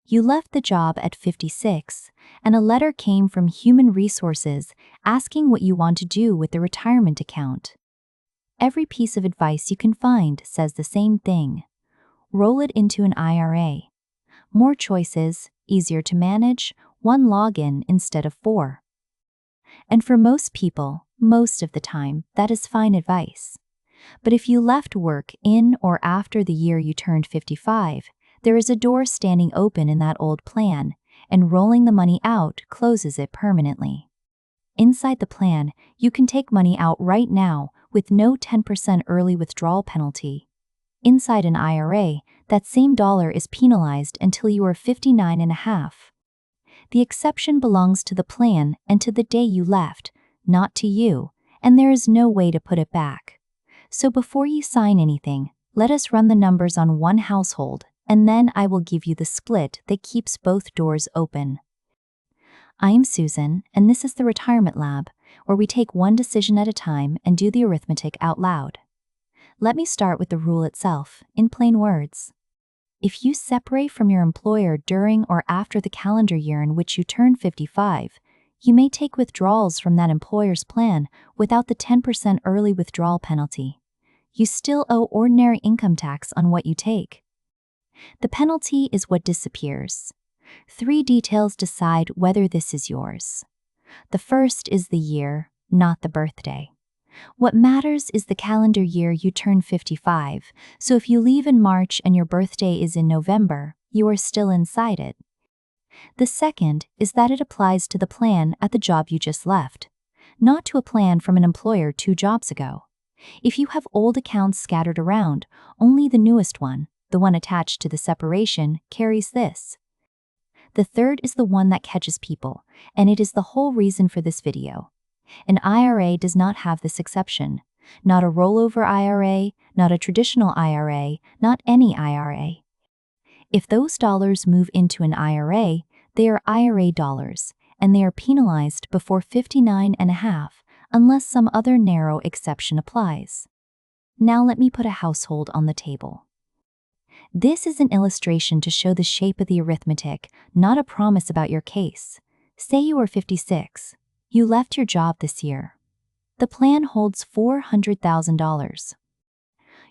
You left the job at 56, and a letter came from Human Resources asking what you want to do with the retirement account. Every piece of advice you can find says the same thing. Roll it into an IRA. More choices, easier to manage, one login instead of 4. And for most people, most of the time, that is fine advice. But if you left work in or after the year you turned 55, there is a door standing open in that old plan, and rolling the money out closes it permanently. Inside the plan, you can take money out right now with no 10% early withdrawal penalty. Inside an IRA, that same dollar is penalized until you are 59 and a half. The exception belongs to the plan and to the day you left, not to you, and there is no way to put it back. So before you sign anything, let us run the numbers on one household, and then I will give you the split that keeps both doors open. I am Susan, and this is the Retirement Lab, where we take one decision at a time and do the arithmetic out loud. Let me start with the rule itself, in plain words. If you separate from your employer during or after the calendar year in which you turn 55, you may take withdrawals from that employer's plan without the 10% early withdrawal penalty. You still owe ordinary income tax on what you take. The penalty is what disappears. 3 details decide whether this is yours. The first is the year, not the birthday. What matters is the calendar year you turn 55, so if you leave in March and your birthday is in November, you are still inside it. The second is that it applies to the plan at the job you just left, not to a plan from an employer 2 jobs ago. If you have old accounts scattered around, only the newest one, the one attached to the separation, carries this. The third is the one that catches people, and it is the whole reason for this video. An IRA does not have this exception. Not a rollover IRA, not a traditional IRA, not any IRA. If those dollars move into an IRA, they are IRA dollars, and they are penalized before 59 and a half, unless some other narrow exception applies. Now let me put a household on the table. This is an illustration to show the shape of the arithmetic, not a promise about your case. Say you are 56. You left your job this year. The plan holds $400,000.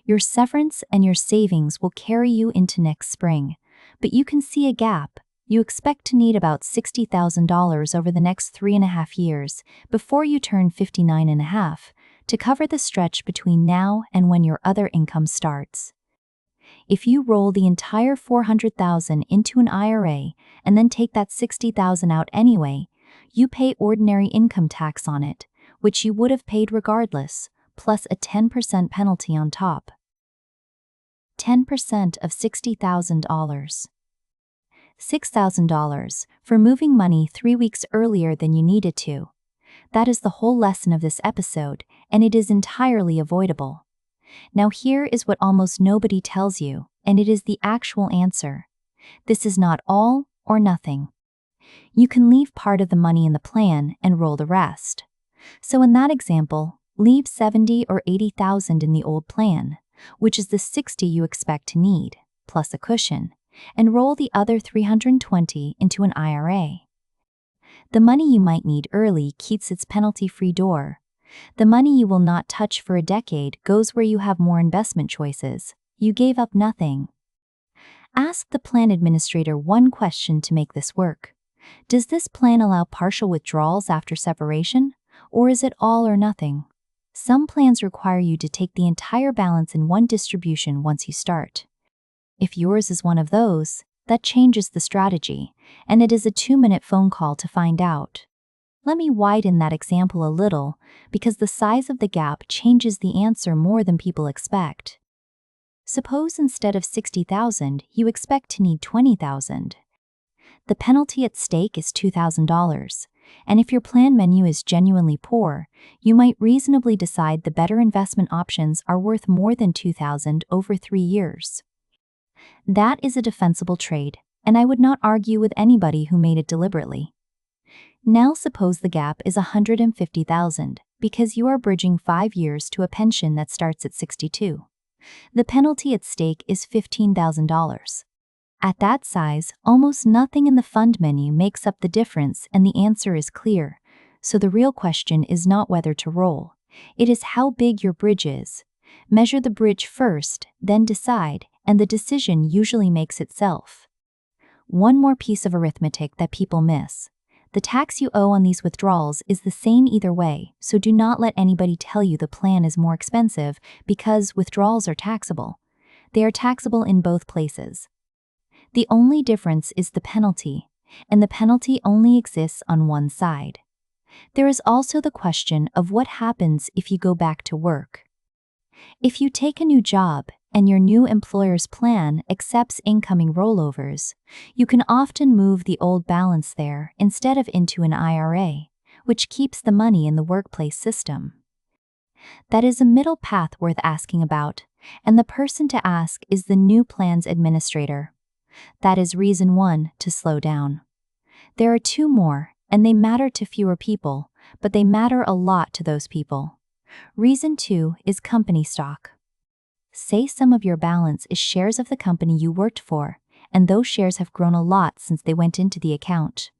Your severance and your savings will carry you into next spring, but you can see a gap. You expect to need about $60,000 over the next 3.5 years before you turn 59 and a half to cover the stretch between now and when your other income starts. If you roll the entire $400,000 into an IRA and then take that $60,000 out anyway, you pay ordinary income tax on it, which you would have paid regardless, plus a 10% penalty on top. 10% of $60,000. $6,000 for moving money 3 weeks earlier than you needed to. That is the whole lesson of this episode, and it is entirely avoidable. Now here is what almost nobody tells you, and it is the actual answer. This is not all or nothing. You can leave part of the money in the plan and roll the rest. So in that example, leave $70,000 or $80,000 in the old plan, which is the $60,000 you expect to need, plus a cushion, and roll the other $320,000 into an IRA. The money you might need early keeps its penalty-free door. The money you will not touch for a decade goes where you have more investment choices. You gave up nothing. Ask the plan administrator one question to make this work. Does this plan allow partial withdrawals after separation, or is it all or nothing? Some plans require you to take the entire balance in one distribution once you start. If yours is one of those, that changes the strategy, and it is a 2-minute phone call to find out. Let me widen that example a little, because the size of the gap changes the answer more than people expect. Suppose instead of $60,000, you expect to need $20,000. The penalty at stake is $2,000, and if your plan menu is genuinely poor, you might reasonably decide the better investment options are worth more than $2,000 over 3 years. That is a defensible trade, and I would not argue with anybody who made it deliberately. Now suppose the gap is $150,000, because you are bridging 5 years to a pension that starts at 62. The penalty at stake is $15,000. At that size, almost nothing in the fund menu makes up the difference, and the answer is clear. So the real question is not whether to roll. It is how big your bridge is. Measure the bridge first, then decide, and the decision usually makes itself. One more piece of arithmetic that people miss. The tax you owe on these withdrawals is the same either way, so do not let anybody tell you the plan is more expensive because withdrawals are taxable. They are taxable in both places. The only difference is the penalty, and the penalty only exists on one side. There is also the question of what happens if you go back to work. If you take a new job and your new employer's plan accepts incoming rollovers, you can often move the old balance there instead of into an IRA, which keeps the money in the workplace system. That is a middle path worth asking about, and the person to ask is the new plan's administrator. That is reason 1 to slow down. There are 2 more, and they matter to fewer people, but they matter a lot to those people. Reason 2 is company stock. Say some of your balance is shares of the company you worked for, and those shares have grown a lot since they went into the account.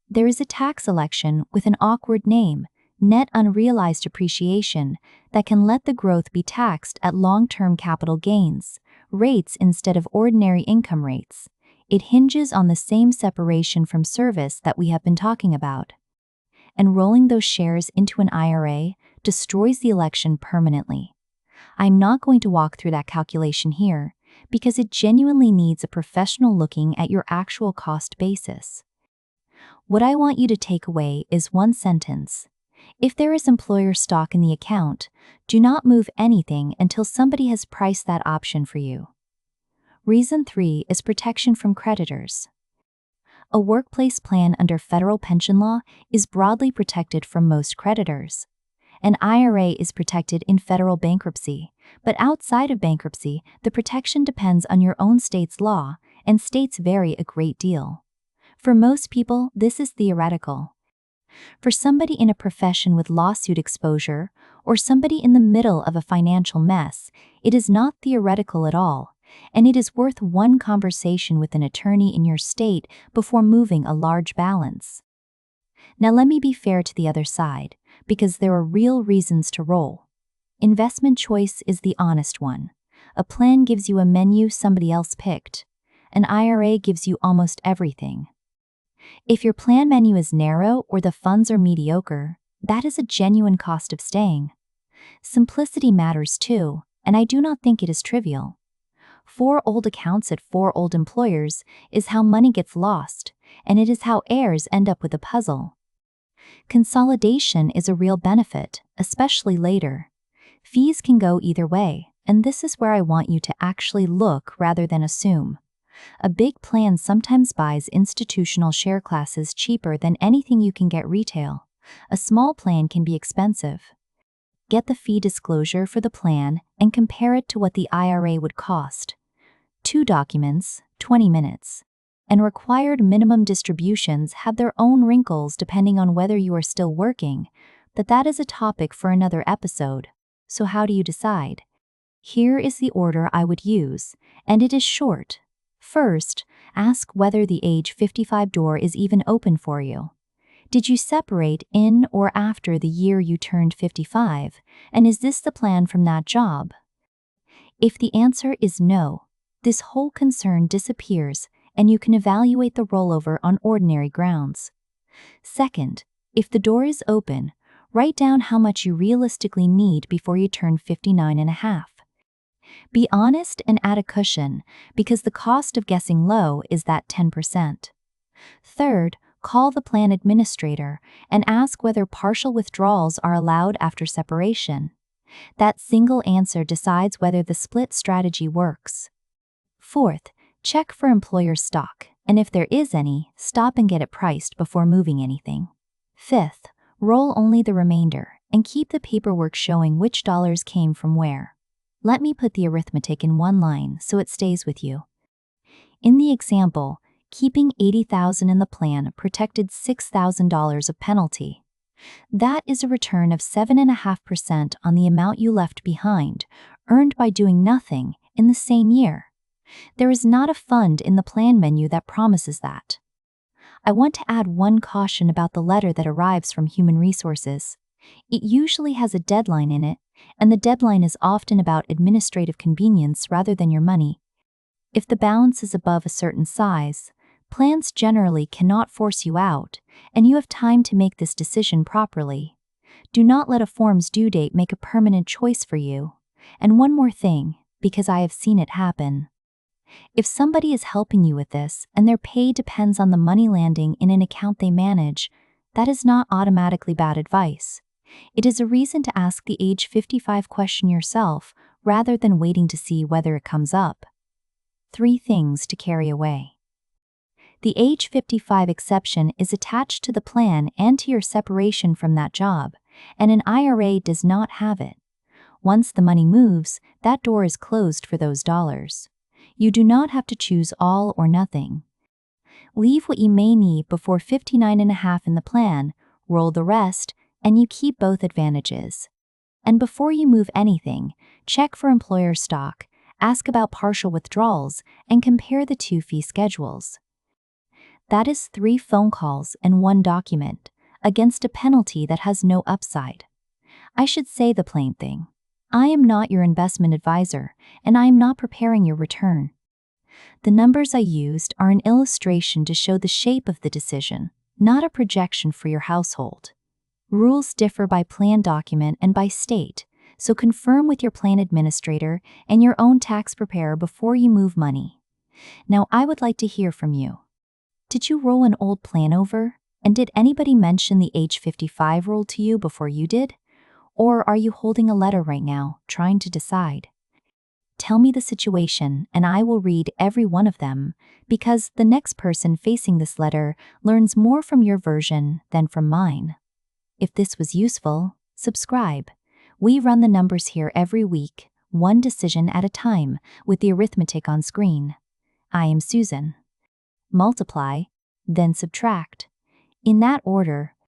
There is a tax election with an awkward name, net unrealized appreciation, that can let the growth be taxed at long-term capital gains rates instead of ordinary income rates. It hinges on the same separation from service that we have been talking about. And rolling those shares into an IRA destroys the election permanently. I'm not going to walk through that calculation here because it genuinely needs a professional looking at your actual cost basis. What I want you to take away is one sentence. If there is employer stock in the account, do not move anything until somebody has priced that option for you. Reason 3 is protection from creditors. A workplace plan under federal pension law is broadly protected from most creditors. An IRA is protected in federal bankruptcy, but outside of bankruptcy, the protection depends on your own state's law, and states vary a great deal. For most people, this is theoretical. For somebody in a profession with lawsuit exposure, or somebody in the middle of a financial mess, it is not theoretical at all, and it is worth one conversation with an attorney in your state before moving a large balance. Now let me be fair to the other side, because there are real reasons to roll. Investment choice is the honest one. A plan gives you a menu somebody else picked. An IRA gives you almost everything. If your plan menu is narrow or the funds are mediocre, that is a genuine cost of staying. Simplicity matters too, and I do not think it is trivial. 4 old accounts at 4 old employers is how money gets lost, and it is how heirs end up with a puzzle. Consolidation is a real benefit, especially later. Fees can go either way, and this is where I want you to actually look rather than assume. A big plan sometimes buys institutional share classes cheaper than anything you can get retail. A small plan can be expensive. Get the fee disclosure for the plan and compare it to what the IRA would cost. 2 documents, 20 minutes. And required minimum distributions have their own wrinkles depending on whether you are still working, but that is a topic for another episode. So how do you decide? Here is the order I would use, and it is short. First, ask whether the age 55 door is even open for you. Did you separate in or after the year you turned 55, and is this the plan from that job? If the answer is no, this whole concern disappears and you can evaluate the rollover on ordinary grounds. Second, if the door is open, write down how much you realistically need before you turn 59 and a half. Be honest and add a cushion, because the cost of guessing low is that 10%. Third, call the plan administrator and ask whether partial withdrawals are allowed after separation. That single answer decides whether the split strategy works. Fourth, check for employer stock, and if there is any, stop and get it priced before moving anything. Fifth, roll only the remainder and keep the paperwork showing which dollars came from where. Let me put the arithmetic in one line so it stays with you. In the example, keeping $80,000 in the plan protected $6,000 of penalty. That is a return of 7.5% on the amount you left behind, earned by doing nothing in the same year. There is not a fund in the plan menu that promises that. I want to add one caution about the letter that arrives from Human Resources. It usually has a deadline in it, and the deadline is often about administrative convenience rather than your money. If the balance is above a certain size, plans generally cannot force you out, and you have time to make this decision properly. Do not let a form's due date make a permanent choice for you. And one more thing, because I have seen it happen. If somebody is helping you with this and their pay depends on the money landing in an account they manage, that is not automatically bad advice. It is a reason to ask the age 55 question yourself rather than waiting to see whether it comes up. 3 things to carry away. The age 55 exception is attached to the plan and to your separation from that job, and an IRA does not have it. Once the money moves, that door is closed for those dollars. You do not have to choose all or nothing. Leave what you may need before 59.5 in the plan, roll the rest, and you keep both advantages. And before you move anything, check for employer stock, ask about partial withdrawals, and compare the 2 fee schedules. That is 3 phone calls and 1 document, against a penalty that has no upside. I should say the plain thing. I am not your investment advisor, and I am not preparing your return. The numbers I used are an illustration to show the shape of the decision, not a projection for your household. Rules differ by plan document and by state, so confirm with your plan administrator and your own tax preparer before you move money. Now, I would like to hear from you. Did you roll an old plan over? And did anybody mention the age 55 rule to you before you did? Or are you holding a letter right now, trying to decide? Tell me the situation, and I will read every one of them, because the next person facing this letter learns more from your version than from mine. If this was useful, subscribe. We run the numbers here every week, one decision at a time, with the arithmetic on screen. I am Susan. Multiply, then subtract. In that order,